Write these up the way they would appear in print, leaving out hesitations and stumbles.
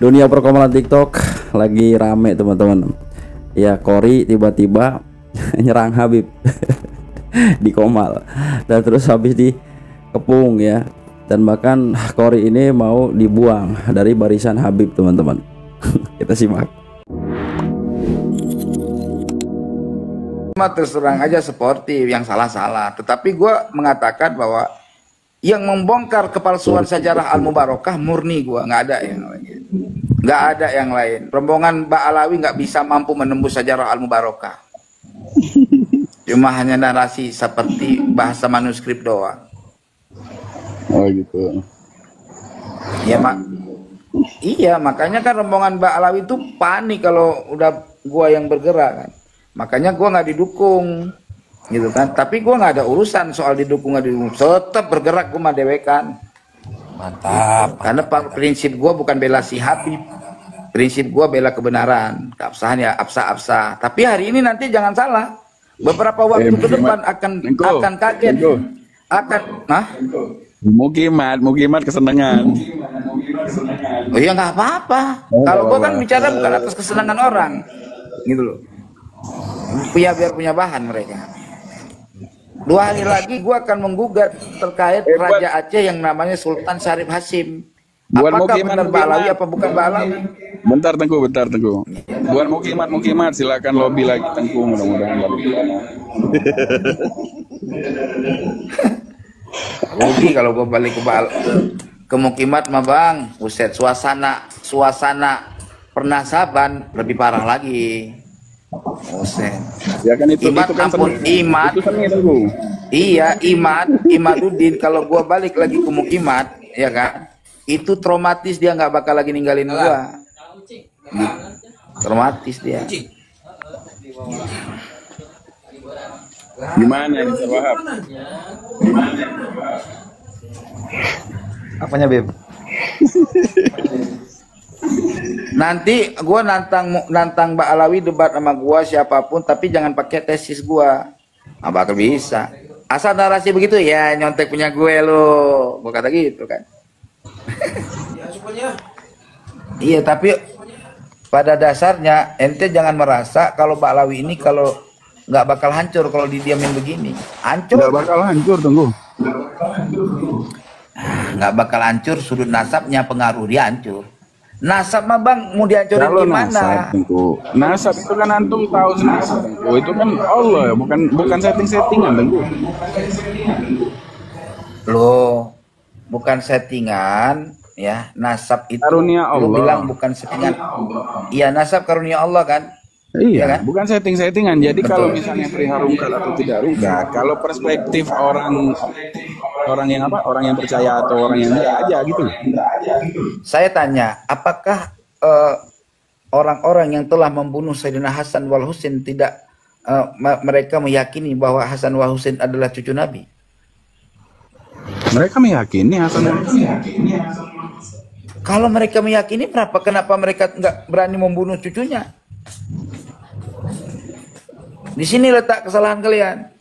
Dunia perkomalan TikTok lagi rame teman-teman. Ya, Kori tiba-tiba nyerang Habib di Komal, dan terus habis dikepung ya. Dan bahkan Kori ini mau dibuang dari barisan Habib teman-teman. Kita simak. Terus terang aja sportif, yang salah-salah. Tetapi gue mengatakan bahwa yang membongkar kepalsuan sejarah Al-Mubarokah murni gue, nggak ada yang lain. Nggak ada yang lain. Rombongan Mbak Alawi nggak bisa mampu menembus sejarah Al-Mubarokah. Cuma hanya narasi seperti bahasa manuskrip doang. Oh gitu. Ya iya, makanya kan rombongan Mbak Alawi itu panik kalau udah gua yang bergerak kan. Makanya gua nggak didukung, gitu kan. Tapi gua nggak ada urusan soal didukung nggak didukung. Tetap bergerak gua mah dewekan. Mantap. Karena prinsip gua bukan bela si Habib. Prinsip gua bela kebenaran. Keabsahan ya absah-absah. Tapi hari ini nanti jangan salah. Beberapa waktu ke depan akan kaget. Mukimat kesenangan. Oh iya, nggak apa-apa. Kalau gua kan bicara bukan atas kesenangan orang, gitu loh. Biar punya bahan mereka. 2 hari lagi gua akan menggugat terkait Raja Aceh yang namanya Sultan Syarif Hasim. Apakah benar Balawi apa bukan Balawi? Bentar Tengku. Buat mukimat silakan lobby lagi Tengku, mudah-mudahan lobby. Rugi kalau gue balik ke mukimat mah bang, buset, suasana pernasaban lebih parah lagi. Buset. Ya kan itu kan ampun, Imat. Itu seni Tengku. Iya, Imaduddin kalau gue balik lagi ke mukimat, ya kan? Itu traumatis, dia nggak bakal lagi ninggalin gue. Traumatis dia. Gimana ini Sir Wahab? Apanya, Beb? Nanti gue nantang Mbak Alawi debat sama gue siapapun, tapi jangan pakai tesis gue. Nggak bakal bisa. Asal narasi begitu ya nyontek punya gue lo. Gue kata gitu kan. Iya, tapi pada dasarnya ente jangan merasa kalau Mbak Alawi ini kalau nggak bakal hancur kalau didiamin begini. Hancur. Nggak bakal hancur Tengku. Nggak bakal hancur, sudut nasabnya pengaruh dia hancur. Nasab mah bang mau dihancurin Kalau gimana? Nasab itu kan antum tahu sendiri Tengku. Itu kan Allah ya, bukan settingan Tengku. Loh, bukan settingan ya. Nasab itu Karunia Allah. lu bilang bukan settingan. Iya, nasab karunia Allah kan. Iya, ya kan? bukan settingan. Jadi kalau misalnya perihal rungkat atau tidak rungkat, kalau perspektif orang yang percaya atau orang yang enggak aja gitu. Saya tanya, apakah orang-orang yang telah membunuh Sayyidina Hasan wal Husain tidak mereka meyakini bahwa Hasan wal Husain adalah cucu Nabi? Mereka meyakini Hasan wal Husain. Kalau mereka meyakini, kenapa mereka nggak berani membunuh cucunya? Di sini letak kesalahan kalian.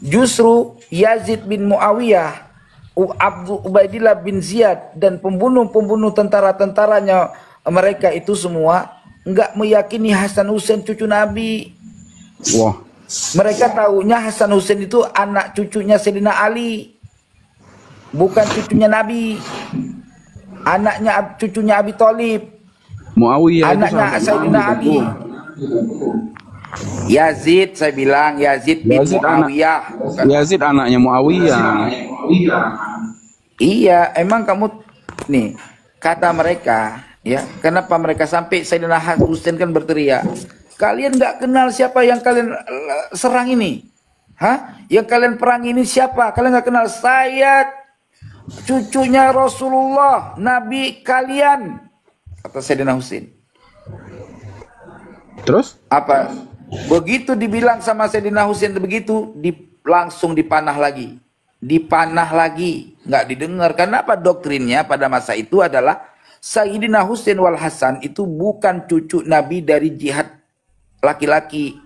Justru Yazid bin Muawiyah, Abdul Ubaidillah bin Ziyad, dan pembunuh tentara-tentaranya mereka itu semua nggak meyakini Hasan Husain cucu Nabi. Wah. Mereka tahunya Hasan Husain itu anak cucunya Sayyidina Ali, bukan cucunya Nabi. Cucunya Abi Thalib. Muawiyah anaknya Sayyidina Ali. Yazid, saya bilang Yazid bin Muawiyah. Yazid anaknya Muawiyah. Iya, emang kamu nih kata mereka ya, kenapa mereka sampai Sayyidina Husain kan berteriak, kalian nggak kenal siapa yang kalian serang ini? Hah? Yang kalian perang ini siapa? Kalian nggak kenal saya, cucunya Rasulullah, Nabi kalian, kata Sayyidina Husain. Terus? Apa? Begitu dibilang sama Sayyidina Husain begitu, langsung dipanah lagi. Nggak didengar. Karena apa? Doktrinnya pada masa itu adalah Sayyidina Husain wal Hasan itu bukan cucu Nabi dari jihad laki-laki.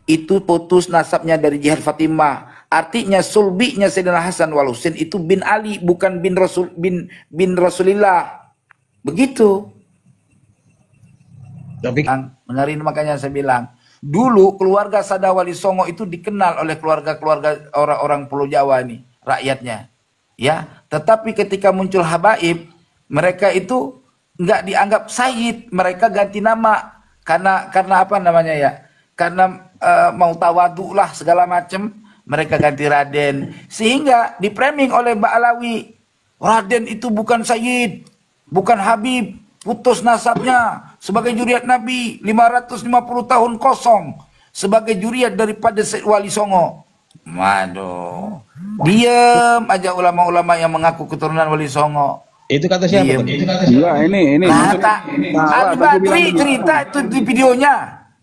Itu putus nasabnya dari jihad Fatimah. Artinya sulbinya Sayyidina Hasan wal Husain itu bin Ali, bukan bin Rasulillah. Begitu. Tapi Dengerin, makanya saya bilang, dulu keluarga Sada Wali Songo itu dikenal oleh keluarga-keluarga orang-orang Pulau Jawa nih, rakyatnya. Ya, tetapi ketika muncul habaib, mereka itu nggak dianggap Sayyid, mereka ganti nama karena apa namanya ya? Karena mau tawadhu lah segala macam, mereka ganti Raden, sehingga dipraming oleh Mbak Alawi, Raden itu bukan Sayyid, bukan Habib, putus nasabnya sebagai juriat Nabi 550 tahun kosong sebagai juriat daripada Said Wali Songo. Waduh, diam aja ulama-ulama yang mengaku keturunan Wali Songo. itu kata siapa? Diam. Iya, ini Kata salah, Ali tapi bilang Badri benar. cerita itu di videonya,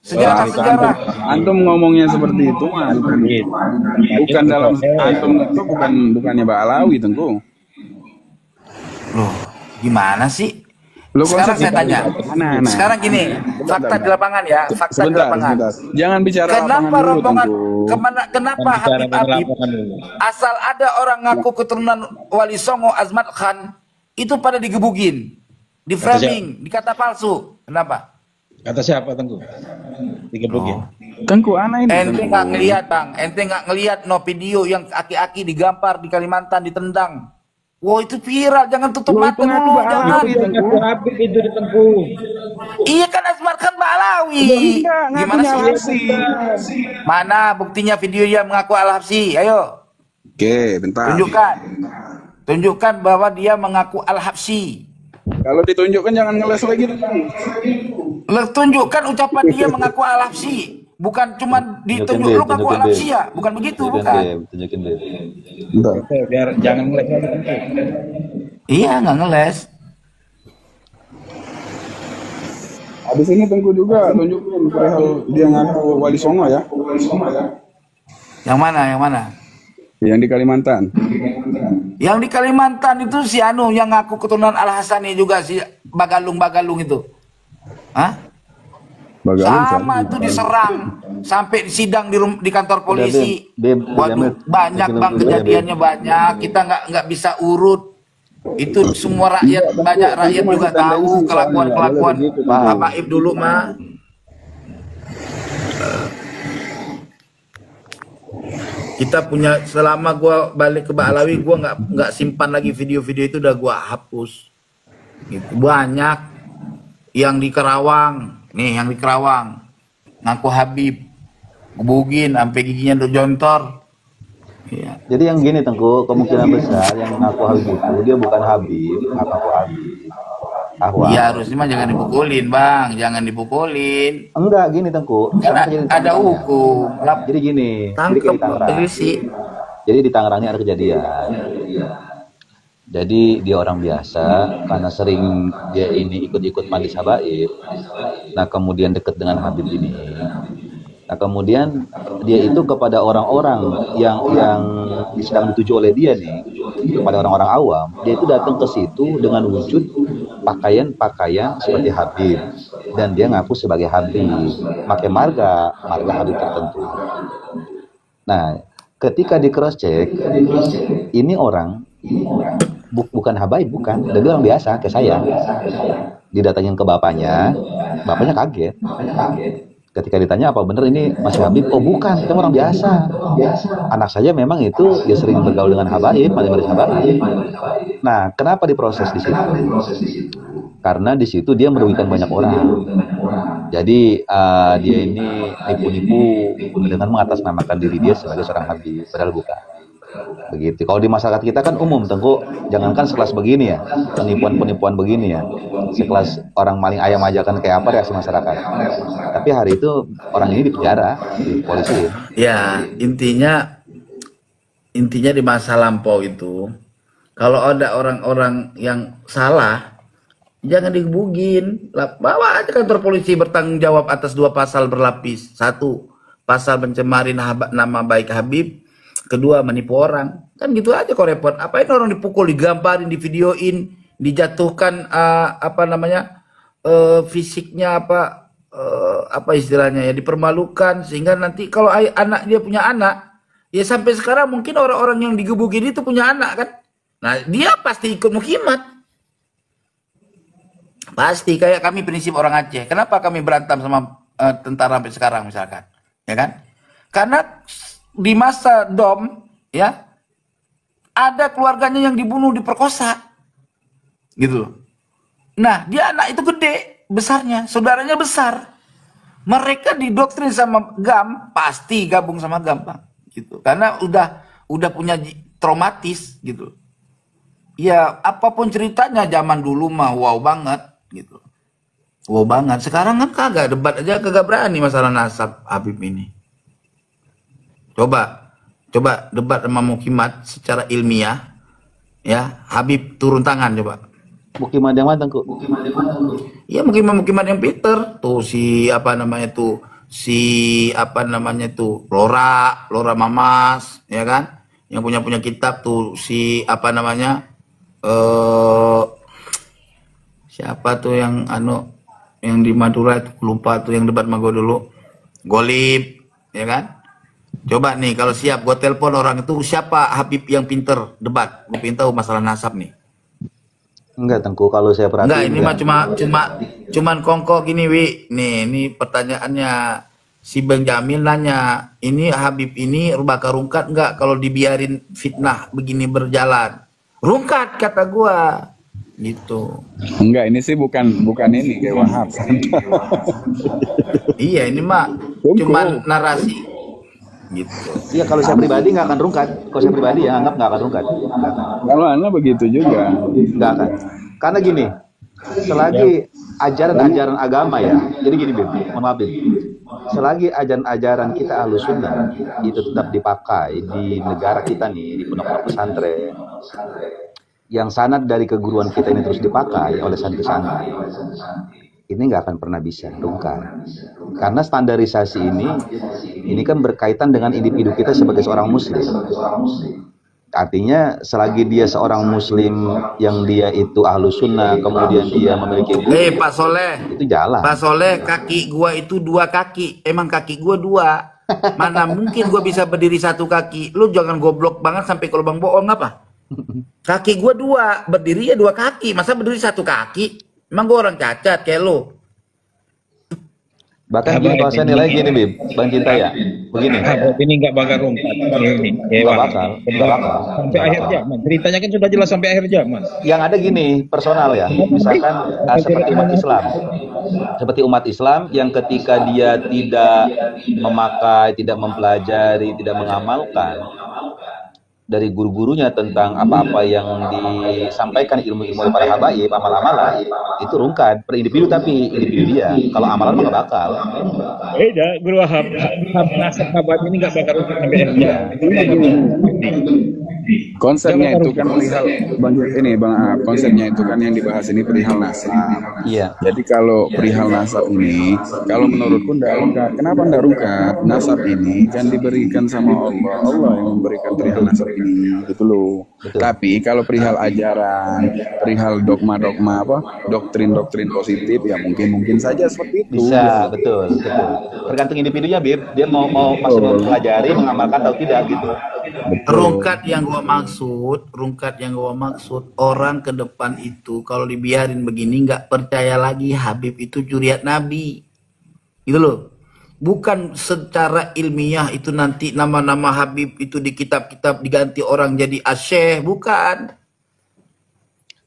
sejarah-sejarah. Antum ngomongnya seperti itu mah bukan dalam antum itu bukannya Mbak Alawi Tengku. Loh, gimana sih? Lo Sekarang saya tanya. Nah. Sekarang gini, fakta di lapangan ya, fakta di lapangan. Sebentar. Jangan bicara Kenapa lapangan dulu, rombongan Tengku. kenapa Habib asal ada orang ngaku keturunan Wali Songo Azmat Khan itu pada digebukin, di framing, dikata palsu. Kenapa? Kata siapa Tengku? Digebukin. Tengku aneh ini. Ente nggak ngelihat bang, ente nggak ngelihat no video yang aki-aki digampar di Kalimantan ditendang. Wah itu viral, jangan tutup mata dulu, jangan. Habib itu di Tengku. Iya kan Azmar Khan Mbak Alawi. Gimana sih? Mana buktinya video dia mengaku Al-Habsyi? Ayo, Oke, bentar. tunjukkan bahwa dia mengaku Al-Habsyi. Kalau ditunjukkan jangan ngeles lagi. Tunjukkan ucapan dia mengaku Al-Habsyi. Bukan cuma ditunjuk lu ngaku Al-Habsyi ya, bukan begitu, bukan. Bentar. Biar jangan ngeles lagi Tengku. Iya nggak ngeles. Habis ini Tengku juga tunjukin perihal dia ngaku Wali Songo ya. Yang mana? Yang mana? Yang di Kalimantan. Yang di Kalimantan itu si Anu yang ngaku keturunan Al Hasani juga, si Bagalung itu. Hah? Sama itu diserang sampai sidang di kantor polisi. Waduh, banyak bang kejadiannya banyak. Kita nggak bisa urut. Itu semua rakyat, banyak rakyat juga tahu kelakuan Habaib dulu mah. Kita punya, selama gua balik ke Ba'alawi, gua nggak simpan lagi video-video itu, udah gua hapus. Gitu. Banyak yang di Kerawang, nih yang di Kerawang ngaku Habib, gebugin sampai giginya udah jontor. Ya. Jadi yang gini Tengku, kemungkinan besar yang mengaku Habib itu dia bukan Habib, ngaku Habib. Iya harusnya mah jangan dipukulin bang, jangan dipukulin. Enggak gini Tengku, karena ada hukum. Jadi gini, Tangkep sih. Jadi di Tangerang ini ada kejadian. Jadi dia orang biasa, karena sering dia ini ikut-ikut majlis habaib. Nah kemudian dekat dengan Habib ini. Nah kemudian dia itu kepada orang-orang yang sedang dituju oleh dia nih, kepada orang-orang awam, dia itu datang ke situ dengan wujud pakaian seperti Habib, dan dia ngaku sebagai Habib, pakai marga Habib tertentu. Nah ketika di cross check, ini orang bukan habaib, bukan, dan dia orang biasa kayak saya. Didatangin ke bapaknya kaget. Ketika ditanya apa bener ini Mas Habib, oh bukan, kita orang biasa. Anak saja memang itu dia sering bergaul dengan habaib, majelis habaib. Nah, kenapa diproses di situ? Karena di situ dia merugikan banyak orang. Jadi dia ini nipu-nipu dengan mengatasnamakan diri dia sebagai seorang habib, padahal bukan. Begitu. Kalau di masyarakat kita kan umum Tengku, jangankan sekelas begini ya, penipuan-penipuan begini ya, sekelas orang maling ayam aja kan kayak apa reaksi masyarakat. Tapi hari itu orang ini dipenjara di polisi. Ya intinya di masa lampau itu, kalau ada orang-orang yang salah, jangan digebugin, bawa aja kantor polisi, bertanggung jawab atas 2 pasal berlapis. 1, pasal pencemarin nama baik Habib. 2, menipu orang. Kan gitu aja kok repot. Apain orang dipukul, digamparin, divideoin, dijatuhkan fisiknya apa istilahnya ya, dipermalukan, sehingga nanti kalau anak dia punya anak, ya sampai sekarang mungkin orang-orang yang digebukin itu punya anak kan. Nah, dia pasti ikut mukhimat. Pasti kayak kami prinsip orang Aceh. Kenapa kami berantem sama tentara sampai sekarang misalkan, ya kan? Karena di masa Dom, ya, ada keluarganya yang dibunuh, diperkosa, gitu loh. Nah, dia anak itu gede, besarnya, saudaranya besar. Mereka didoktrin sama GAM, pasti gabung sama GAM, Bang, gitu. Karena udah punya traumatis, gitu. Ya, apapun ceritanya zaman dulu mah wow banget, gitu. Wow banget. Sekarang kan kagak, debat aja kagak berani masalah nasab Habib ini. Coba debat sama Mukimat secara ilmiah, ya, Habib turun tangan coba. Mukimat yang mana, Tengku? Iya, Mukimat yang pinter tuh, si apa namanya tuh, Lora Mamas, ya kan, yang punya kitab tuh, si apa namanya, siapa tuh yang yang di Madura itu, lupa tuh, yang debat sama gue dulu, Golib, ya kan. Coba nih kalau siap gue telepon orang itu, siapa Habib yang pinter debat, gue pinter masalah nasab nih. Enggak, Tengku, kalau saya perhatiin. Enggak, ini mah cuman kongko gini, Wi. Nih, ini pertanyaannya si Bang Jamil nanya, ini Habib ini bakal rungkat enggak kalau dibiarin fitnah begini berjalan? Rungkat kata gua. Gitu. Enggak, ini sih bukan ini kayak Wahab. Iya, ini mah cuman narasi. Gitu. Iya, kalau saya pribadi nggak akan rungkat. Kalau saya pribadi ya anggap nggak akan rungkat. Kalau Anda begitu juga. Nggak akan. Karena gini, selagi ajaran-ajaran agama ya, jadi gini, Bib, mohon maaf, Bib. Selagi ajaran-ajaran kita Ahlus Sunnah itu tetap dipakai di negara kita nih, di pondok-pondok pesantren, yang sanad dari keguruan kita ini terus dipakai oleh santri-santri, ini nggak akan pernah bisa rungkat. Karena standarisasi ini kan berkaitan dengan individu kita sebagai seorang muslim. Artinya selagi dia seorang muslim yang dia itu Ahlus Sunnah, kemudian dia memiliki Pak Soleh, itu jalan. Pak Soleh, kaki gua itu 2 kaki. Emang kaki gua 2. Mana mungkin gua bisa berdiri 1 kaki. Lu jangan goblok banget sampai ke lubang bohong apa? Kaki gua 2, berdiri ya 2 kaki. Masa berdiri 1 kaki? Emang gua orang cacat kayak lu? Bahkan gini, kalau saya nilai gini, Bib, Bang Cinta ya, begini. Ini nggak bakal rungkat. Ini Nggak bakal. sampai akhir zaman. Ceritanya kan sudah jelas sampai akhir zaman. Yang ada gini, personal ya, misalkan seperti umat Islam. Seperti umat Islam yang ketika dia tidak memakai, tidak mempelajari, tidak mengamalkan dari guru-gurunya tentang apa-apa yang disampaikan ilmu-ilmu oleh para habaib, amal-amalan, itu rungkat per individu, tapi individu dia. Kalau amalan mah nggak bakal. Beda, Guru Wahab. Nasab Habib ini nggak bakal rungkat sampai akhir zaman. Konsepnya itu kan perihal konsepnya itu kan yang dibahas ini perihal nasab. Iya. Jadi kalau perihal nasab ini, kalau menurutku ndak rungkat. Kenapa ndak rungkat? Nasab ini kan diberikan sama Allah. Allah yang memberikan perihal nasab ini, gitu loh. Betul. Tapi kalau perihal ajaran, perihal dogma-dogma doktrin-doktrin positif, ya mungkin saja seperti itu. Bisa, betul. Tergantung individunya, Bib. Dia mau masih mempelajari, mengamalkan atau tidak gitu. Rungkat yang gua maksud orang ke depan itu kalau dibiarin begini nggak percaya lagi Habib itu curiat Nabi, gitu loh. Bukan secara ilmiah itu nanti nama-nama Habib itu di kitab-kitab diganti orang jadi asyikh, bukan.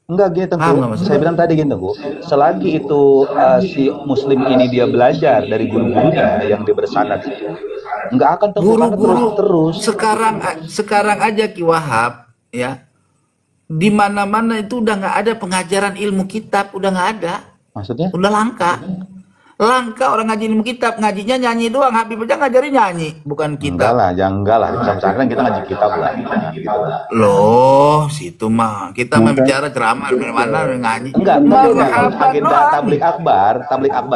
Enggak gitu, Tengku. Saya bilang tadi gitu, Tengku. Selagi itu si muslim ini dia belajar dari guru-gurunya yang dia bersanad itu, enggak akan terus. Sekarang aja Ki Wahab, ya, di mana-mana itu udah nggak ada pengajaran ilmu kitab, udah nggak ada. Maksudnya? Udah langka orang ngaji ilmu kitab, ngajinya nyanyi doang. Habib aja ngajarin nyanyi, bukan kitab. Enggak lah. Pesantren kita ngaji kitab lah. Loh, situ mah kita mah bicara ceramah mana nyanyi. Enggak, agenda tablik akbar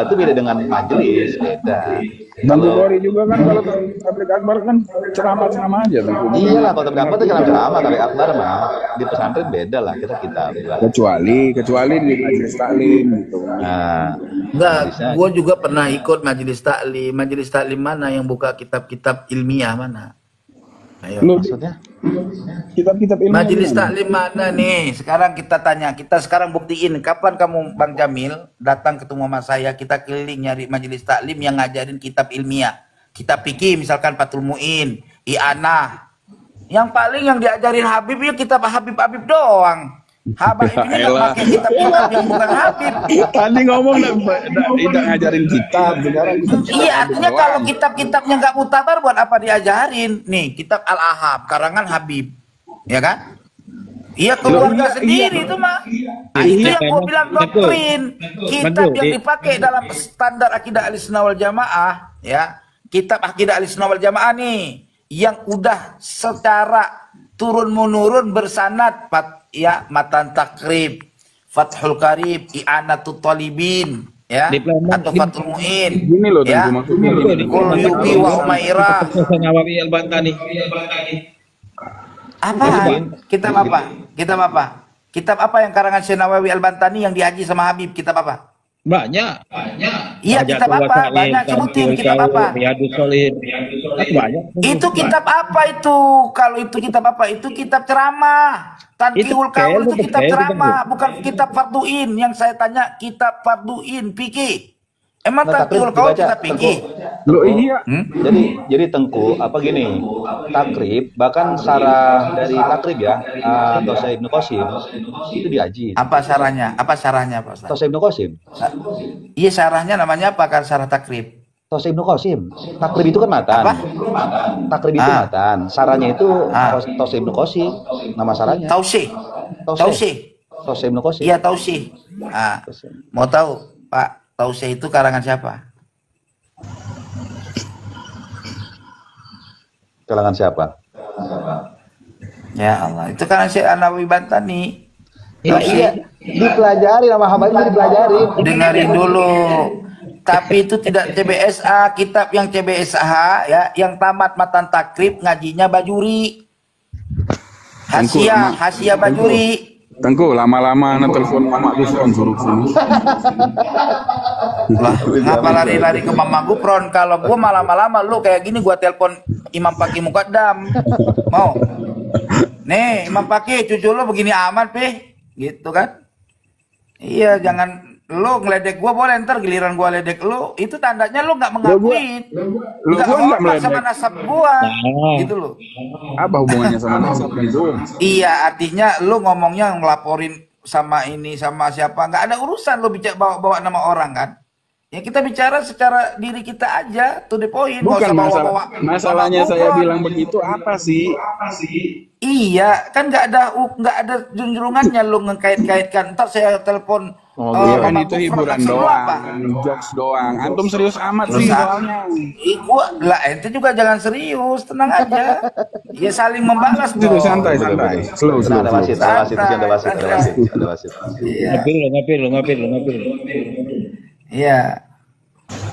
itu beda dengan majelis, beda. Dan Bukhari juga kan kalau tablik akbar kan ceramah aja. Iyalah, kalau tablik akbar itu ceramah, tablik akbar mah di pesantren beda lah, kita kecuali di majelis taklim gitu. Nah, enggak, gua juga pernah ikut majelis taklim. Majelis taklim mana yang buka kitab-kitab ilmiah mana? Ayo. Lu Maksudnya? kitab-kitab ilmu Majelis mana? taklim mana nih? Sekarang kita tanya, kita sekarang buktiin. Kapan kamu Bang Jamil datang ketemu sama saya, kita keliling nyari majelis taklim yang ngajarin kitab ilmiah. Kitab fikih misalkan Fathul Muin, I'anah. Yang paling yang diajarin Habib ya kitab Habib doang. Habib ini nggak Elah. pakai kitab-kitab yang bukan Habib. Tadi ngomong tidak ngajarin kitab, sekarang Iya, artinya kalau kitab-kitabnya nggak mutabar, buat apa diajarin? Nih, kitab Al-Ahab, karangan Habib, ya kan? Iya, keluarga iya, sendiri itu mah. Nah, itu yang gua bilang doktrin. Kitab Betul. yang dipakai dalam standar akidah Ahlussunnah wal Jamaah, ya. Kitab akidah Ahlussunnah wal Jamaah nih, yang udah secara turun menurun bersanad, ya, Matan Takrib, Fathul Qarib, I'anatul Talibin, ya, atau Fathul Muin, Gini loh, ya, Tengku, maksudnya gini. Qul Yubi wa Humairah. Nawawi Al-Bantani. Apa? Kitab apa? Kitab apa? Kitab apa yang karangan Syekh Nawawi Al-Bantani yang dihaji sama Habib? Kitab apa? Banyak. Iya, kitab apa? Banyak, sebutin kitab apa? Riyadus Shalihin. Banyak. Itu kitab apa itu? Kalau itu kitab apa? Itu kitab ceramah. Tanqihul Qaul itu kitab ceramah, bukan kitab farduin. Yang saya tanya kitab farduin fikih. Emang Nah, Tanqihul Qaul kitab fikih? Lo iya. Jadi Tengku, apa gini, takrib, bahkan sarah dari takrib ya, Tosai Ibnu Qasim, itu diaji. Apa syarahnya? Apa syarahnya, Pak Ustaz? Tosai Ibnu Qasim, Iya, syarahnya namanya apa kan syarah takrib? Tosai Ibnu Qasim, takrib itu kan matan. Apa? Takrib itu matan, sarahnya itu Ah. Tosai Ibnu Qasim, nama sarahnya. Tausih. Tausih. Tosai Ibnu Qasim. Iya, Tausih. Ah, mau tahu, Pak, Tausih itu karangan siapa? Kalangan siapa? Ya Allah, itu karangan Syekh Nawawi Bantani. Iya, dipelajari nama Habib itu dipelajari. Dengarin dulu. Tapi itu tidak CBSA, kitab yang CBSA ya, yang tamat matan takrib ngajinya Bajuri. Hasyiah Bajuri. Tengku, lama-lama anak telepon Mama Gufron suruh sini. Lah, ngapa lari-lari ke Mama Gufron? Kalau gua malam-malam lu kayak gini gua telepon Imam Paki Mukaddam. Mau? Nih, Imam Paki, cucu lu begini amat, Pi. Gitu kan? Iya, jangan lu ngeledek gua, boleh ntar giliran gua ledek lu, itu tandanya lu nggak mengakui, nggak gua nggak hormat sama meledek. nasab gua, gitu loh. Apa hubungannya sama nasab itu? Iya, artinya lu ngomongnya ngelaporin sama ini sama siapa, nggak ada urusan lu bicara bawa-bawa nama orang kan. Ya kita bicara secara diri kita aja, to the point. Bukan masalahnya saya Gufron. bilang begitu apa sih? Iya, kan nggak ada junjungannya lu ngekait-kaitkan. Ntar saya telepon. Iya kan Mama itu Gufron, hiburan maksud lu apa? doang, jokes doang. Antum serius amat sih soalnya. Gua lah, ente juga jangan serius, tenang aja. Ya saling membalas Itu dong. santai. Slow. Ada wasit, ada wasit. Iya. Ngapil. Iya.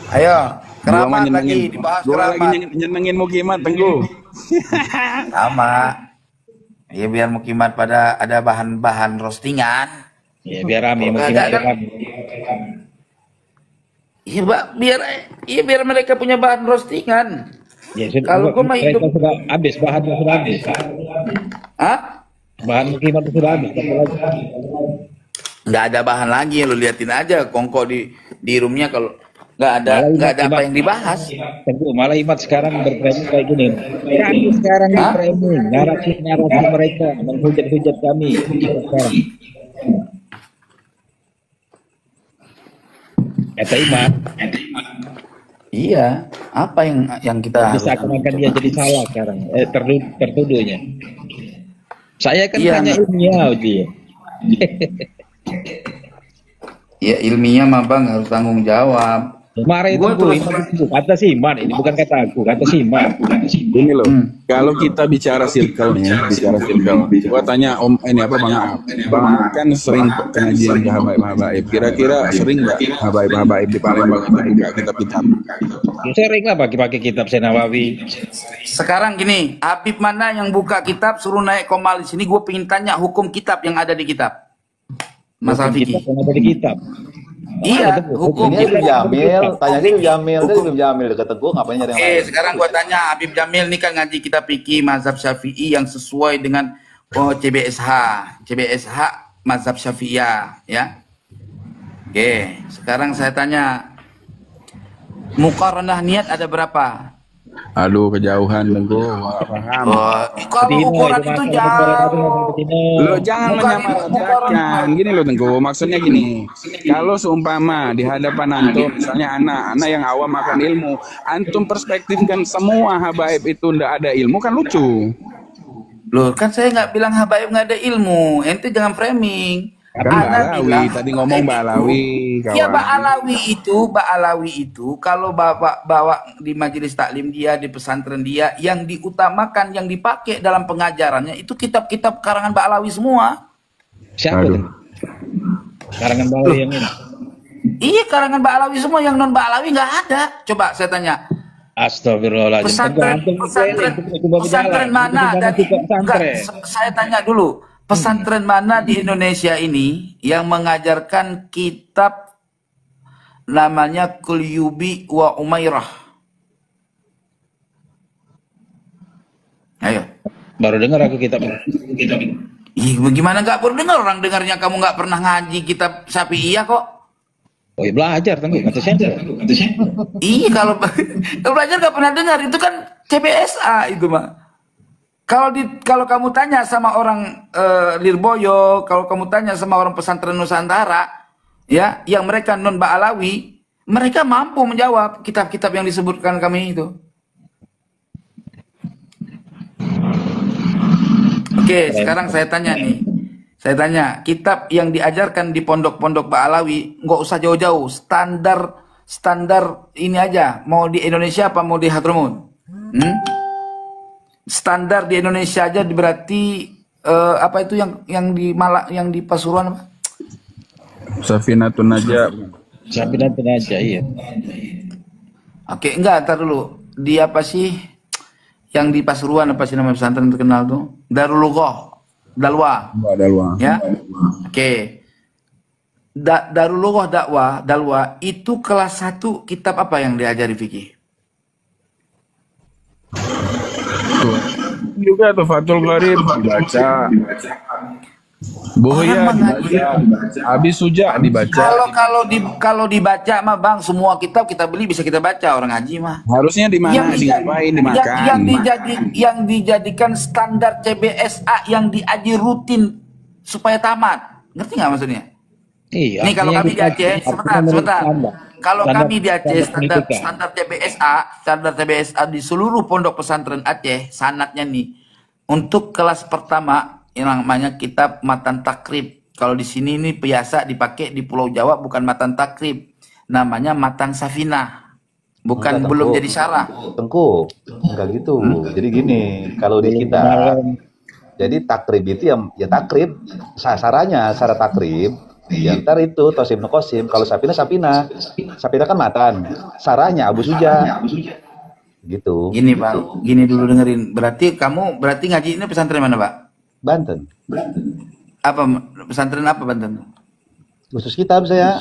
Ayo, keramat lagi dibahas Gua lagi keramat. nyenengin Mukimat, Tengku. Sama. Ya biar Mukimat pada ada bahan-bahan roastingan. Ya biar rame, mungkin Nggak ada. rame. Iya, Mbak, biar mereka punya bahan roastingan. Ya, sudah, Kalau gua mah mereka hidup- sudah habis, bahannya sudah habis. Hah? Bahan mukimat sudah habis. Nggak ada bahan lagi, lu liatin aja kongko di roomnya kalau nggak ada apa yang dibahas. Tentu malah Imat sekarang berframing kayak gini. Kami sekarang Hah? berframing narasi mereka menghujat-hujat kami sekarang. Kata Imat, Iya, apa yang kita harus bisa akan dia jadi salah sekarang. Tertuduhnya. Saya kan Iya, hanya ilmiah dia. ya ilmiah mah Bang harus tanggung jawab. Marah itu Gua Bu, terus- itu kata si Iman, ini bukan kata aku, kata si Iman. Ini loh, kalau kita bicara circle nih, gua tanya Om ini apa Bang Aap? Bang Aap kan sering pengajian ke habaib. Kira-kira sering nggak habaib di Palembang itu buka kitab-kitab? Sering lah pakai kitab Senawawi. Sekarang gini, Habib mana yang buka kitab suruh naik komal di sini, gue pengen tanya hukum kitab yang ada di kitab. Masalah Kitab fikih. yang ada di kitab. Iya, hukum. Ini Habib Jamil, tanya sih Habib Jamil, dia Habib Jamil dekat Teguh, ngapain nyari yang Oke, lain? sekarang gua tanya Habib Jamil nih kan ngaji kita fikih mazhab Syafi'i yang sesuai dengan CBSH mazhab Syafi'iyah ya. Oke, sekarang saya tanya muqaranah niat ada berapa? Aduh, kejauhan Tengku, nggak paham. Kalau ukuran itu jauh. Lo jangan Bukan menyamaratakan. Gini lo Tengku, maksudnya gini. Kalau seumpama di hadapan antum, misalnya anak yang awam akan ilmu, antum perspektifkan semua habaib itu ndak ada ilmu kan lucu. Loh, kan saya nggak bilang habaib nggak ada ilmu. Ente jangan framing. Kan Ba'alawi, tadi ngomong Ba'alawi. Ya Ba'alawi itu kalau bapak bawa di majelis taklim dia, di pesantren dia, yang diutamakan, yang dipakai dalam pengajarannya itu kitab-kitab karangan Ba'alawi semua. Siapa tuh? Karangan Ba'alawi yang ini? Iya, karangan Ba'alawi semua, yang non Ba'alawi nggak ada. Coba saya tanya. Astagfirullahaladzim. Pesantren mana dari enggak, saya tanya dulu. Pesantren mana di Indonesia ini yang mengajarkan kitab namanya Kulyubi wa Umairah? Ayo. Baru dengar aku kitab. Ih, bagaimana nggak baru dengar? Orang dengarnya kamu nggak pernah ngaji kitab Syafi'iyah kok. Oh ya belajar tentu, kata saya. Iya, kalau belajar nggak pernah dengar, itu kan CBSA itu mah. Kalau kamu tanya sama orang Lirboyo, kalau kamu tanya sama orang pesantren Nusantara, ya, yang mereka non Ba'alawi, mereka mampu menjawab kitab-kitab yang disebutkan kami itu. Oke, sekarang saya tanya nih. Saya tanya, kitab yang diajarkan di pondok-pondok Ba'alawi, nggak usah jauh-jauh, standar ini aja, mau di Indonesia apa mau di Hadramut? Standar di Indonesia aja berarti apa itu yang di yang di Pasuruan apa? Safinatun Najah. Safinatun Najah, iya. Oke, enggak, ntar dulu. Di apa sih yang di Pasuruan, apa sih nama pesantren terkenal tuh? Darul Lughah, Dalwa. Dalwa. Ya. Oke. Darul Lughah Dalwa itu kelas 1 kitab apa yang diajari fikih? Juga tuh Fathul Gharib dibaca. Buhya dibaca. Habis Suja dibaca. Kalau dibaca mah Bang, semua kitab kita beli bisa kita baca, orang haji mah. Harusnya di mana? Diapain? Dimakan. Yang dijadikan standar CBSA yang diaji rutin supaya tamat. Ngerti nggak maksudnya? Iya. Nih kalau kami di Aceh, sebentar. Kalau kami di Aceh standar CBSA di seluruh pondok pesantren Aceh, sanatnya nih untuk kelas pertama yang namanya kitab Matan Takrib. Kalau di sini ini biasa dipakai di Pulau Jawa bukan Matan Takrib, namanya Matan Safinah. Bukan Enggak, belum Tengku. jadi syarah. Tengku, enggak gitu. Jadi gini, kalau di kita, jadi takrib itu ya takrib, syarat takrib. Ya ntar itu Tosim Nukosim. Kalau Sapina kan matan. Saranya Abu Suja. Gitu. Gini Pak, gini dulu dengerin. Berarti ngaji ini pesantren mana Pak? Banten. Apa pesantren apa Banten? Khusus kitab saya.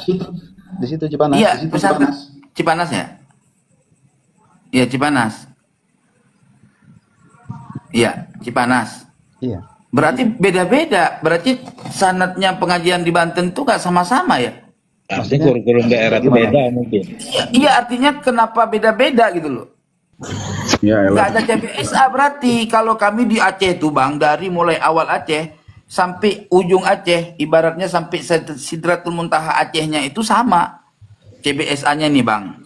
Di situ Cipanas. Iya, pesantren Cipanas ya? Iya, Cipanas. Iya, Cipanas. Iya. Berarti beda-beda. Berarti sanatnya pengajian di Banten tuh nggak sama-sama ya? Pasti kurikulum daerah itu beda mungkin. Iya, artinya kenapa beda-beda gitu loh? Ya, Nggak ada CBSA berarti. Kalau kami di Aceh tuh Bang, dari mulai awal Aceh sampai ujung Aceh, ibaratnya sampai Sidratul Muntaha Acehnya itu sama CBSA-nya nih Bang.